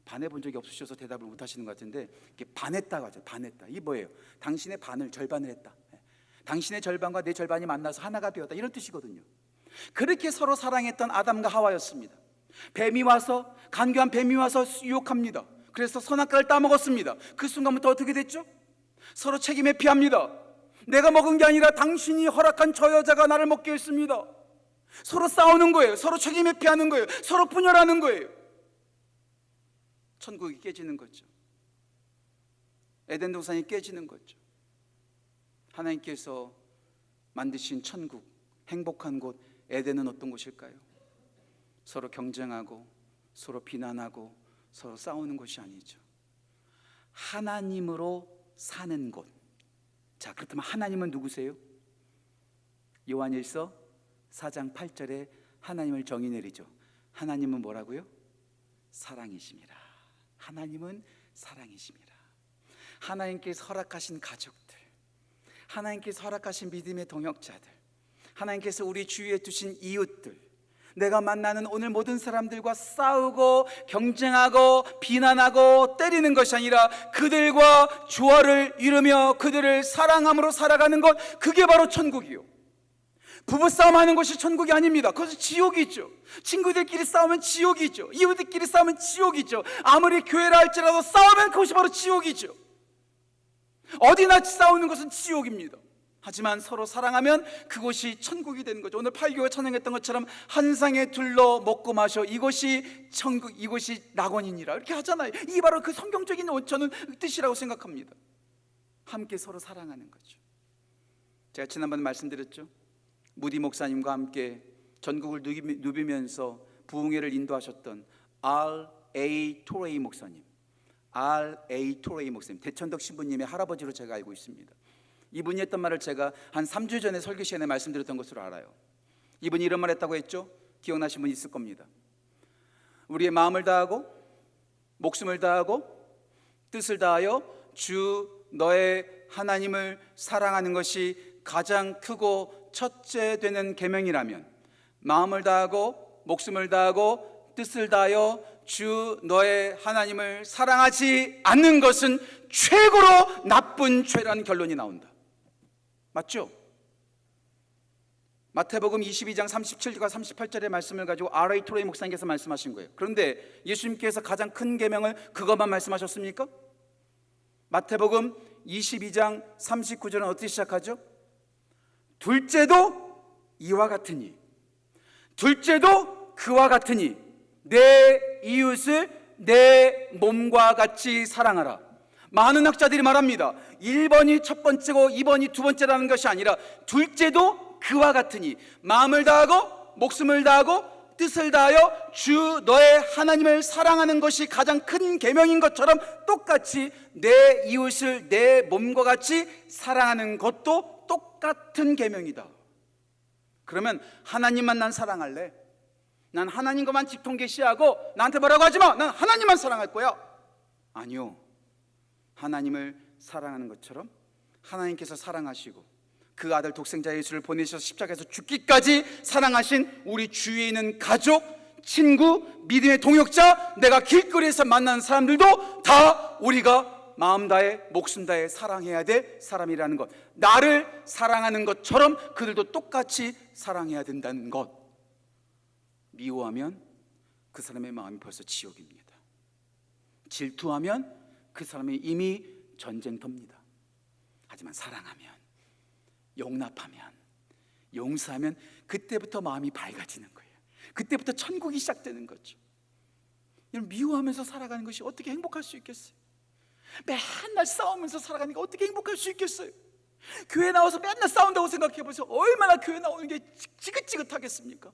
반해본 적이 없으셔서 대답을 못 하시는 것 같은데, 이렇게 반했다고 하죠. 반했다. 이게 뭐예요? 당신의 반을 절반을 했다. 당신의 절반과 내 절반이 만나서 하나가 되었다, 이런 뜻이거든요. 그렇게 서로 사랑했던 아담과 하와였습니다. 뱀이 와서, 간교한 뱀이 와서 유혹합니다. 그래서 선악과를 따먹었습니다. 그 순간부터 어떻게 됐죠? 서로 책임 회피합니다. 내가 먹은 게 아니라 당신이 허락한 저 여자가 나를 먹게 했습니다. 서로 싸우는 거예요. 서로 책임 회피하는 거예요. 서로 분열하는 거예요. 천국이 깨지는 거죠. 에덴 동산이 깨지는 거죠. 하나님께서 만드신 천국, 행복한 곳 에덴은 어떤 곳일까요? 서로 경쟁하고 서로 비난하고 서로 싸우는 곳이 아니죠. 하나님으로 사는 곳. 자, 그렇다면 하나님은 누구세요? 요한일서 4장 8절에 하나님을 정의 내리죠. 하나님은 뭐라고요? 사랑이십니다. 하나님은 사랑이십니다. 하나님께서 허락하신 가족들, 하나님께서 허락하신 믿음의 동역자들, 하나님께서 우리 주위에 두신 이웃들, 내가 만나는 오늘 모든 사람들과 싸우고 경쟁하고 비난하고 때리는 것이 아니라 그들과 조화를 이루며 그들을 사랑함으로 살아가는 것, 그게 바로 천국이요. 부부싸움 하는 것이 천국이 아닙니다. 그것은 지옥이죠. 친구들끼리 싸우면 지옥이죠. 이웃들끼리 싸우면 지옥이죠. 아무리 교회라 할지라도 싸우면 그것이 바로 지옥이죠. 어디나 싸우는 것은 지옥입니다. 하지만 서로 사랑하면 그것이 천국이 되는 거죠. 오늘 8교가 찬양했던 것처럼 한 상에 둘러 먹고 마셔, 이것이 천국, 이것이 낙원이니라, 이렇게 하잖아요. 이게 바로 그 성경적인 저는 뜻이라고 생각합니다. 함께 서로 사랑하는 거죠. 제가 지난번에 말씀드렸죠. 무디 목사님과 함께 전국을 누비면서 부흥회를 인도하셨던 R.A. 토레이 목사님, R.A. 토레이 목사님, 대천덕 신부님의 할아버지로 제가 알고 있습니다. 이분이 했던 말을 제가 한 3주 전에 설교 시간에 말씀드렸던 것으로 알아요. 이분이 이런 말 했다고 했죠. 기억나신 분 있을 겁니다. 우리의 마음을 다하고 목숨을 다하고 뜻을 다하여 주 너의 하나님을 사랑하는 것이 가장 크고 첫째 되는 계명이라면, 마음을 다하고 목숨을 다하고 뜻을 다하여 주 너의 하나님을 사랑하지 않는 것은 최고로 나쁜 죄라는 결론이 나온다. 맞죠? 마태복음 22장 37절과 38절의 말씀을 가지고 R.A. 토레이 목사님께서 말씀하신 거예요. 그런데 예수님께서 가장 큰 계명을 그것만 말씀하셨습니까? 마태복음 22장 39절은 어떻게 시작하죠? 둘째도 이와 같으니, 둘째도 그와 같으니 내 이웃을 내 몸과 같이 사랑하라. 많은 학자들이 말합니다. 1번이 첫 번째고 2번이 두 번째라는 것이 아니라 둘째도 그와 같으니, 마음을 다하고 목숨을 다하고 뜻을 다하여 주 너의 하나님을 사랑하는 것이 가장 큰 계명인 것처럼 똑같이 내 이웃을 내 몸과 같이 사랑하는 것도 똑같은 계명이다. 그러면 하나님만 난 사랑할래? 난 하나님 것만 직통계시하고 나한테 뭐라고 하지 마. 난 하나님만 사랑할 거야. 아니요. 하나님을 사랑하는 것처럼 하나님께서 사랑하시고 그 아들 독생자 예수를 보내셔서 십자가에서 죽기까지 사랑하신 우리 주위에 있는 가족, 친구, 믿음의 동역자, 내가 길거리에서 만나는 사람들도 다 우리가 마음 다해 목숨 다해 사랑해야 될 사람이라는 것, 나를 사랑하는 것처럼 그들도 똑같이 사랑해야 된다는 것. 미워하면 그 사람의 마음이 벌써 지옥입니다. 질투하면 그 사람이 이미 전쟁터입니다. 하지만 사랑하면, 용납하면, 용서하면 그때부터 마음이 밝아지는 거예요. 그때부터 천국이 시작되는 거죠. 미워하면서 살아가는 것이 어떻게 행복할 수 있겠어요? 맨날 싸우면서 살아가는 게 어떻게 행복할 수 있겠어요? 교회 나와서 맨날 싸운다고 생각해 보세요. 얼마나 교회 나오는 게 지긋지긋하겠습니까?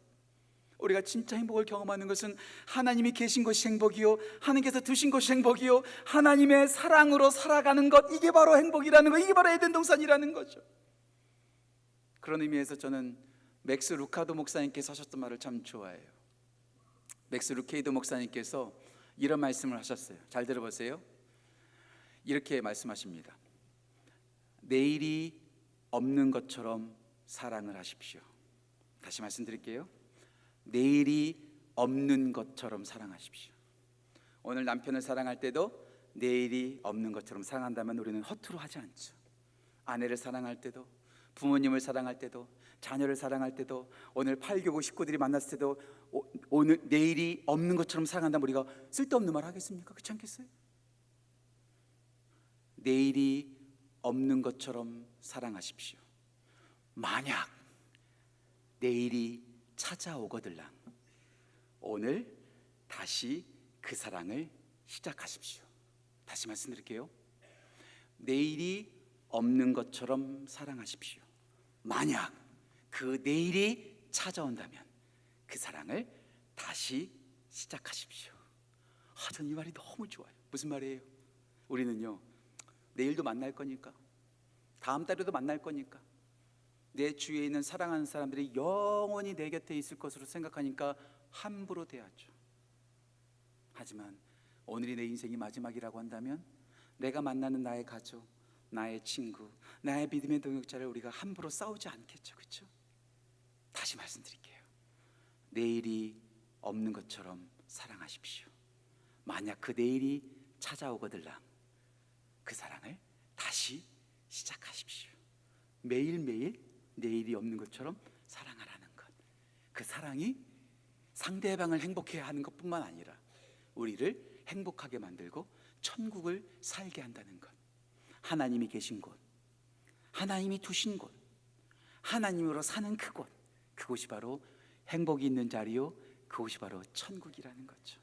우리가 진짜 행복을 경험하는 것은 하나님이 계신 것이 행복이요, 하나님께서 두신 것이 행복이요, 하나님의 사랑으로 살아가는 것, 이게 바로 행복이라는 것, 이게 바로 에덴 동산이라는 거죠. 그런 의미에서 저는 맥스 루카도 목사님께서 하셨던 말을 참 좋아해요. 맥스 루케이도 목사님께서 이런 말씀을 하셨어요. 잘 들어보세요. 이렇게 말씀하십니다. 내일이 없는 것처럼 사랑을 하십시오. 다시 말씀드릴게요. 내일이 없는 것처럼 사랑하십시오. 오늘 남편을 사랑할 때도 내일이 없는 것처럼 사랑한다면 우리는 허투루 하지 않죠. 아내를 사랑할 때도, 부모님을 사랑할 때도, 자녀를 사랑할 때도, 오늘 8교구 식구들이 만났을 때도 오늘 내일이 없는 것처럼 사랑한다면 우리가 쓸데없는 말 하겠습니까? 그렇지 않겠어요? 내일이 없는 것처럼 사랑하십시오. 만약 내일이 찾아오거들랑 오늘 다시 그 사랑을 시작하십시오. 다시 말씀드릴게요. 내일이 없는 것처럼 사랑하십시오. 만약 그 내일이 찾아온다면 그 사랑을 다시 시작하십시오. 저는 이 말이 너무 좋아요. 무슨 말이에요? 우리는요, 내일도 만날 거니까, 다음 달에도 만날 거니까, 내 주위에 있는 사랑하는 사람들이 영원히 내 곁에 있을 것으로 생각하니까 함부로 대하죠. 하지만 오늘이 내 인생이 마지막이라고 한다면 내가 만나는 나의 가족, 나의 친구, 나의 믿음의 동역자를 우리가 함부로 싸우지 않겠죠. 그렇죠? 다시 말씀드릴게요. 내일이 없는 것처럼 사랑하십시오. 만약 그 내일이 찾아오거들랑 그 사랑을 다시 시작하십시오. 매일매일 내일이 없는 것처럼 사랑하라는 것. 그 사랑이 상대방을 행복해 하는 것뿐만 아니라 우리를 행복하게 만들고 천국을 살게 한다는 것. 하나님이 계신 곳, 하나님이 두신 곳, 하나님으로 사는 그곳, 그곳이 바로 행복이 있는 자리요, 그곳이 바로 천국이라는 거죠.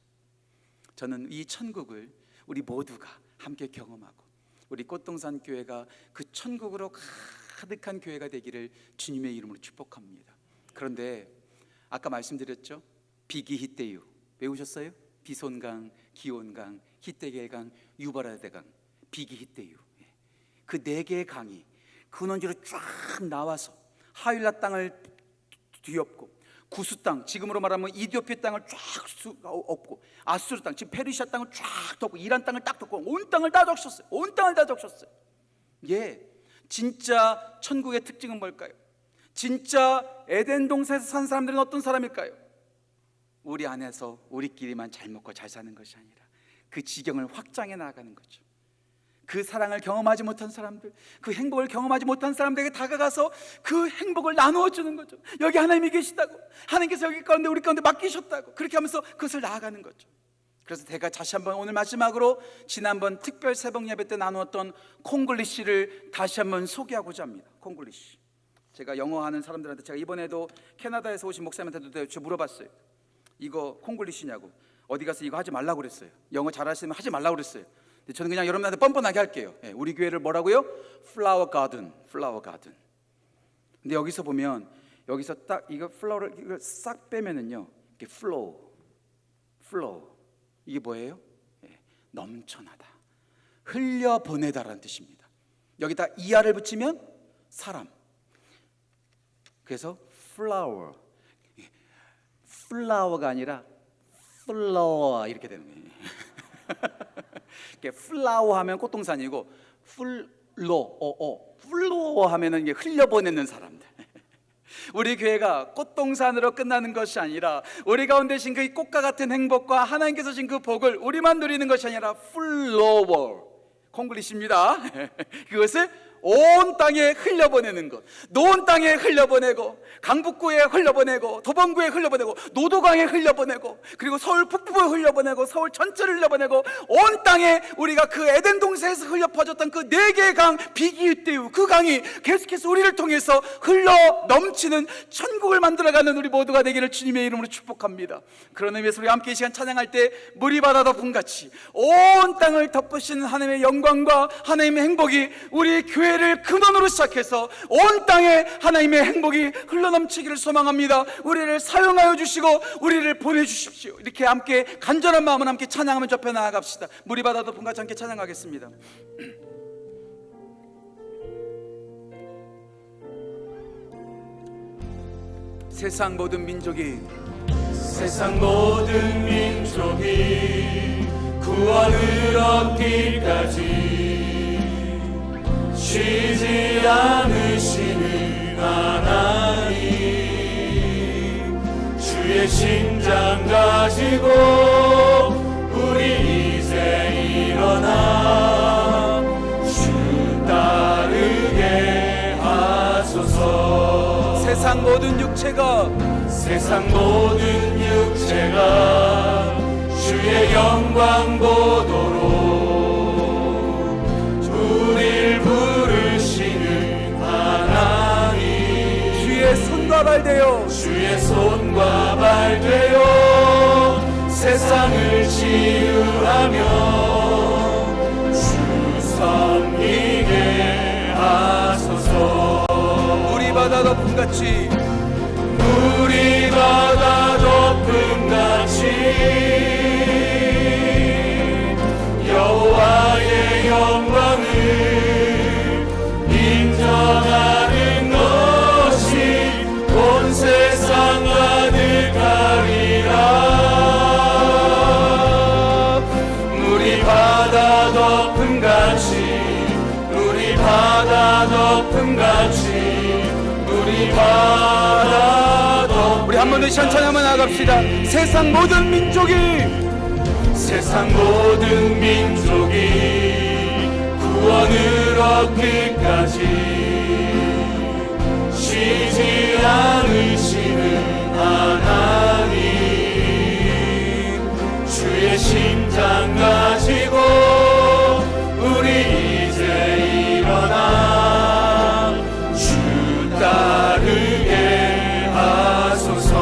저는 이 천국을 우리 모두가 함께 경험하고 우리 꽃동산 교회가 그 천국으로 가득한 교회가 되기를 주님의 이름으로 축복합니다. 그런데 아까 말씀드렸죠, 비기히떼유 외우셨어요? 비손강, 기온강, 히떼겔강, 유바라데강, 비기히떼유. 그 네 개의 강이 근원지로 쫙 나와서 하윌라 땅을 뒤엎고, 구스 땅, 지금으로 말하면 이디오피아 땅을 쫙 엎고, 아수르 땅, 지금 페르시아 땅을 쫙 덮고, 이란 땅을 딱 덮고, 온 땅을 다 적셨어요. 온 땅을 다 적셨어요. 예, 진짜 천국의 특징은 뭘까요? 진짜 에덴 동산에서 산 사람들은 어떤 사람일까요? 우리 안에서 우리끼리만 잘 먹고 잘 사는 것이 아니라 그 지경을 확장해 나가는 거죠. 그 사랑을 경험하지 못한 사람들, 그 행복을 경험하지 못한 사람들에게 다가가서 그 행복을 나누어 주는 거죠. 여기 하나님이 계시다고, 하나님께서 여기 가운데 우리 가운데 맡기셨다고, 그렇게 하면서 그것을 나아가는 거죠. 그래서 제가 다시 한번 오늘 마지막으로 지난번 특별 새벽 예배 때 나누었던 콩글리시를 다시 한번 소개하고자 합니다. 콩글리시. 제가 영어 하는 사람들한테, 제가 이번에도 캐나다에서 오신 목사님한테도 제가 물어봤어요. 이거 콩글리시냐고. 어디 가서 이거 하지 말라고 그랬어요. 영어 잘하시면 하지 말라고 그랬어요. 저는 그냥 여러분한테 뻔뻔하게 할게요. 우리 교회를 뭐라고요? 플라워 가든, 플라워 가든. 근데 여기서 보면, 여기서 딱 이거 플라워를 이걸 싹 빼면은요, 이게 플로우, 이게 뭐예요? 넘쳐나다, 흘려보내다라는 뜻입니다. 여기다 이하를 붙이면 사람. 그래서 플라워가 아니라 플로어 이렇게 되는 거예요. 플라워 하면 꽃동산이고, 플로어 하면은 이게 흘려보내는 사람들. 우리 교회가 꽃동산으로 끝나는 것이 아니라 우리 가운데 신 그 꽃과 같은 행복과 하나님께서 신 그 복을 우리만 누리는 것이 아니라 플로워, 콩글리시입니다. 그것을 온 땅에 흘려보내는 것. 노원 땅에 흘려보내고, 강북구에 흘려보내고, 도봉구에 흘려보내고, 노도강에 흘려보내고, 그리고 서울 북부에 흘려보내고, 서울 전체를 흘려보내고, 온 땅에 우리가 그 에덴 동산에서 흘려 퍼졌던 그 네 개의 강, 비기히떼유, 그 강이 계속해서 우리를 통해서 흘러 넘치는 천국을 만들어가는 우리 모두가 되기를 주님의 이름으로 축복합니다. 그런 의미에서 우리 함께 이 시간 찬양할 때 물이 바다 덮음같이 온 땅을 덮으시는 하나님의 영광과 하나님의 행복이 우리 교회를 근원으로 시작해서 온 땅에 하나님의 행복이 흘러넘치기를 소망합니다. 우리를 사용하여 주시고 우리를 보내주십시오. 이렇게 함께 간절한 마음을 함께 찬양하며 접해 나아갑시다. 물이 바다 덮음같이 함께 찬양하겠습니다. 세상 모든 민족이 구원을 얻기까지 쉬지 않으시는 하나님, 주의 심장 가지고 우리 이제 일어나 주 따르게 하소서. 세상 모든 육체가 주의 영광 보도록 우릴 부르시는 하나님, 주의 손과 발 되어 세상을 치유하며 주 섬기게 하소서. 물이 바다 덮음같이 여호와의 영광을 인정하는 것이 온 세상 가득하리라. 물이 바다 덮음같이 우리 한 번 더 찬양하며 나아갑시다. 세상 모든 민족이 구원을 얻기까지 쉬지 않으시는 하나님, 주의 심장 가지고 우리 이제 일어나 주 따르게 하소서.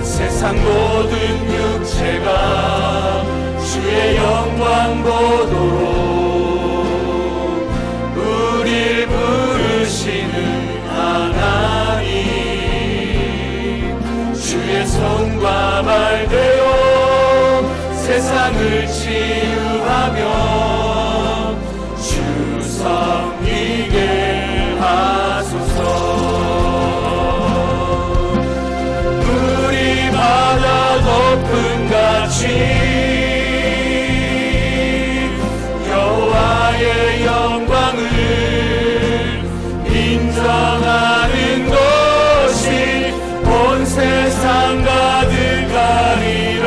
세상 모든 육체가 주의 영광 보도록 우릴 부르시는 하나님, 주의 손과 발 되어 세상을 치유하며 주 섬기게 하소서. 물이 바다 덮음 같이 여호와의 영광을 인정하는 것이 온 세상 가득하리라.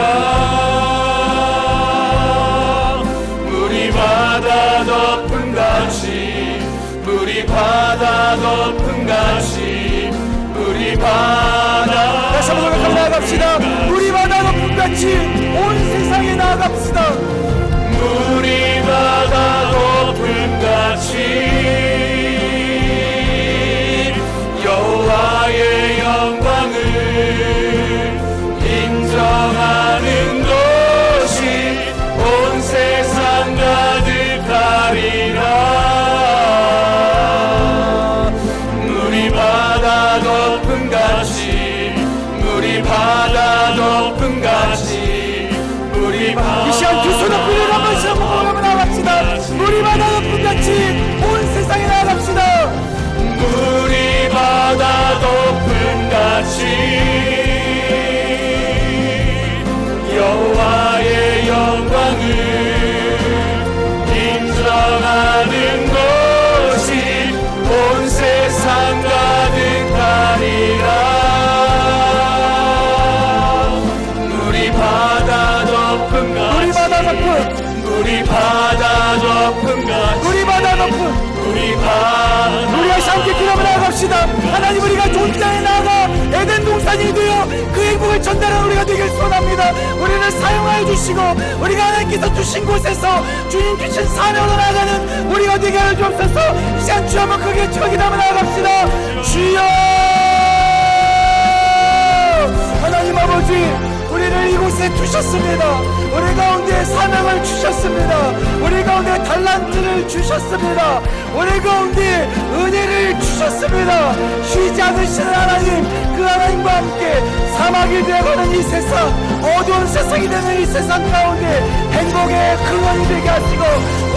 물이 바다 덮음 같이, 물이 바다 덮음 같이, 물이 바다 다시 한번 고백하고 나아갑시다. 물이 바다 덮음 같이 온 세상에 나아갑시다. 물이 바다 덮음 같이 여호와의 영광을 인정하는 것이 온 세상 가득하리라. 물이 바다 덮음 같이, 물이 바다 덮음 같이, 물이 바다 이 시간 두 손 앞을 한 번씩 한번 고백하고 나아갑시다. 물이 바다 덮음 같이 온 세상에 나아갑시다. 물이 바다 덮음 같이 여호와의 영광을 인정하는 것이 온 세상 가득하리라. 물이 바다 덮음 같이, 물이 바다 덮음 같이, 물이 바다 덮음. 물이 바다 우리 다시 함께 기도하며 나아갑시다. 하나님, 우리가 좋은 땅에 나아가 에덴 동산이 되어 그 행복을 전달하는 우리가 되길 소원합니다. 우리를 사용하여 주시고 우리가 하나님께서 주신 곳에서 주님 주신 사명으로 나아가는 우리가 되게 하여 주옵소서. 이 시간 주여 한번 크게 기도하며 나아갑시다. 주여, 하나님 아버지, 우리를 이곳에 두셨습니다. 우리 가운데 사명을 주셨습니다. 우리 가운데 달란트를 주셨습니다. 우리 가운데 은혜를 주셨습니다. 쉬지 않으시는 하나님, 그 하나님과 함께 사막이 되어가는 이 세상, 어두운 세상이 되는 이 세상 가운데 행복의 근원이 되게 하시고,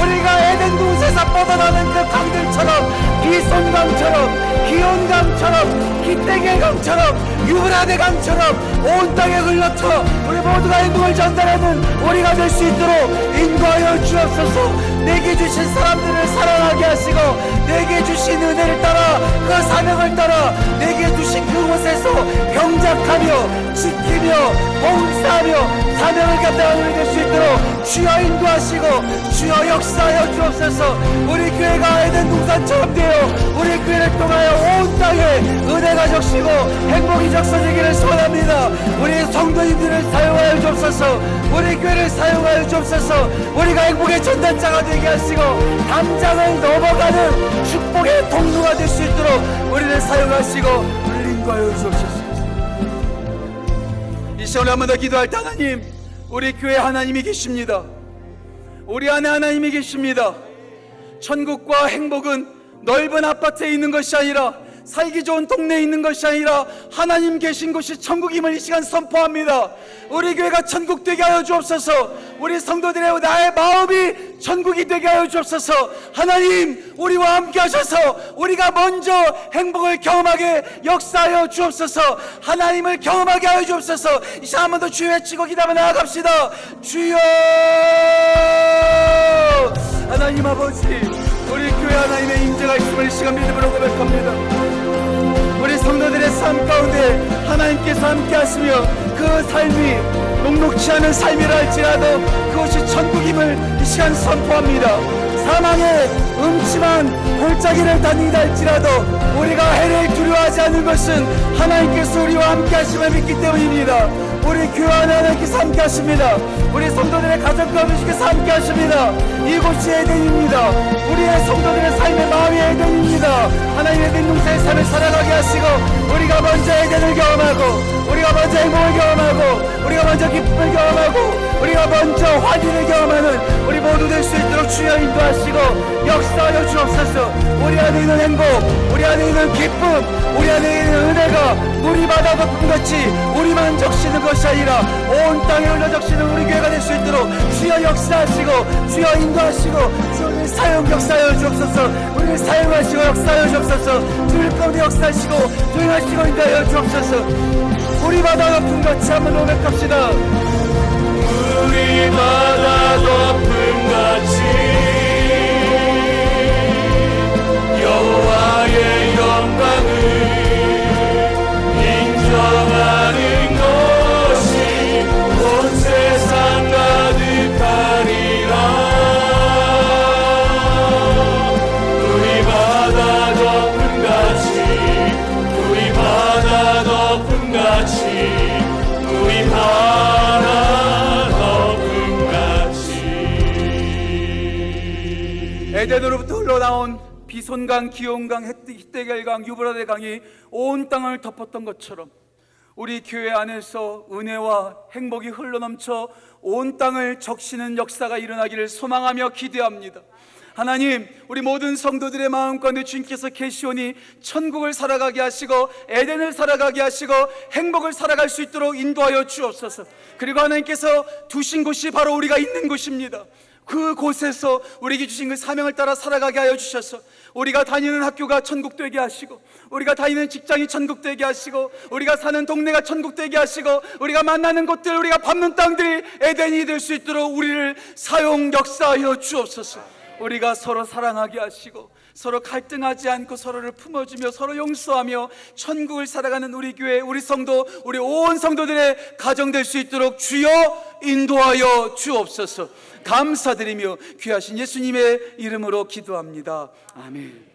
우리가 에덴 동산에서 뻗어나는 그 강들처럼, 비손강처럼, 기온강처럼, 기대의 강처럼, 유브라데 강처럼 온 땅에 흘러쳐 우리 모두가 행복을 전달하는 우리가 될 수 있도록 인도하여 주옵소서. 내게 주신 사람들을 사랑하게 하시고, 내게 주신 은혜를 따라 그 사명을 따라 내게 주신 그곳에서 경작하며 지키며 봉사하며 사명을 감당하는 우리 될 수 있도록 주여 인도하시고 주여 역사하여 주옵소서. 우리 교회가 에덴 동산처럼 되어 우리 교회를 통하여 온 땅에 은혜가 적시고 행복이 적셔지기를 소원합니다. 우리 성도님들을 사용하여 주옵소서. 우리 교회를 사용하여 주옵소서. 우리가 행복의 전단자가 되게 하시고 담장을 넘어가는 축복의 통로가 될 수 있도록 우리를 사용하시고 우리를 인도하여 주옵소서. 이 시간에 한 번 더 기도할 때, 하나님, 우리 교회 하나님이 계십니다. 우리 안에 하나님이 계십니다. 천국과 행복은 넓은 아파트에 있는 것이 아니라, 살기 좋은 동네에 있는 것이 아니라 하나님 계신 곳이 천국임을 이 시간 선포합니다. 우리 교회가 천국 되게 하여 주옵소서. 우리 성도들의 나의 마음이 천국이 되게 하여 주옵소서. 하나님, 우리와 함께 하셔서 우리가 먼저 행복을 경험하게 역사하여 주옵소서. 하나님을 경험하게 하여 주옵소서. 이 시간 한 번 더 주여 외치고 기도하며 나아갑시다. 주여, 하나님 아버지, 우리 교회 하나님의 임재가 있음을 이 시간 믿음으로 고백합니다. 우리 성도들의 삶 가운데 하나님께서 함께 하시며 그 삶이 녹록치 않은 삶이라 할지라도 그것이 천국임을 이 시간 선포합니다. 사망의 음침한 골짜기를 다니다 할지라도 우리가 해를 두려워하지 않는 것은 하나님께서 우리와 함께 하심을 믿기 때문입니다. 우리 교회 안에 하나님께서 함께 하십니다. 우리 성도들의 가정과 음식에서 함께 하십니다. 이곳이 에덴입니다. 우리의 성도들의 삶의 마음이 에덴입니다. 하나님의 에덴 동산의 삶을 살아가게 하시고 우리가 먼저 에덴을 경험하고 우리가 먼저 행복을 경험하고 우리가 먼저 기쁨을 경험하고 우리가 먼저 환희를 경험하는 우리 모두 될 수 있도록 주여 인도하시고 역사하여 주옵소서. 우리 안에 있는 행복, 우리 안에 있는 기쁨, 우리 안에 있는 은혜가 물이 바다 덮음같이 우리만 적시는 것이 아니라 온 땅에 흘러 적시는 우리 교회가 될 수 있도록 주여 역사하시고 주여 인도하시고 주여 사용 역사하여 주옵소서. 우리를 사용하시고 역사하여 주옵소서. 주일 가운데 역사하시고 조용하시고 인도하여 주옵소서. 우리 바다 덮음같이 한번 고백합시다. 우리 바다 덮음같이 여호와의 영광을 인정하는 것이 온 세상 가득하리라. 우리 바다 덮음같이 우리 바다 덮음같이 우리 바다 덮음같이. 에덴으로부터 흘러나온 비손강, 기온강, 히데겔강, 유브라데 강이 온 땅을 덮었던 것처럼 우리 교회 안에서 은혜와 행복이 흘러넘쳐 온 땅을 적시는 역사가 일어나기를 소망하며 기대합니다. 하나님, 우리 모든 성도들의 마음 가운데 주님께서 계시오니 천국을 살아가게 하시고 에덴을 살아가게 하시고 행복을 살아갈 수 있도록 인도하여 주옵소서. 그리고 하나님께서 두신 곳이 바로 우리가 있는 곳입니다. 그곳에서 우리에게 주신 그 사명을 따라 살아가게 하여 주셔서 우리가 다니는 학교가 천국 되게 하시고 우리가 다니는 직장이 천국 되게 하시고 우리가 사는 동네가 천국 되게 하시고 우리가 만나는 곳들, 우리가 밟는 땅들이 에덴이 될 수 있도록 우리를 사용 역사하여 주옵소서. 우리가 서로 사랑하게 하시고 서로 갈등하지 않고 서로를 품어주며 서로 용서하며 천국을 살아가는 우리 교회, 우리 성도, 우리 온 성도들의 가정 될 수 있도록 주여 인도하여 주옵소서. 감사드리며 귀하신 예수님의 이름으로 기도합니다. 아멘.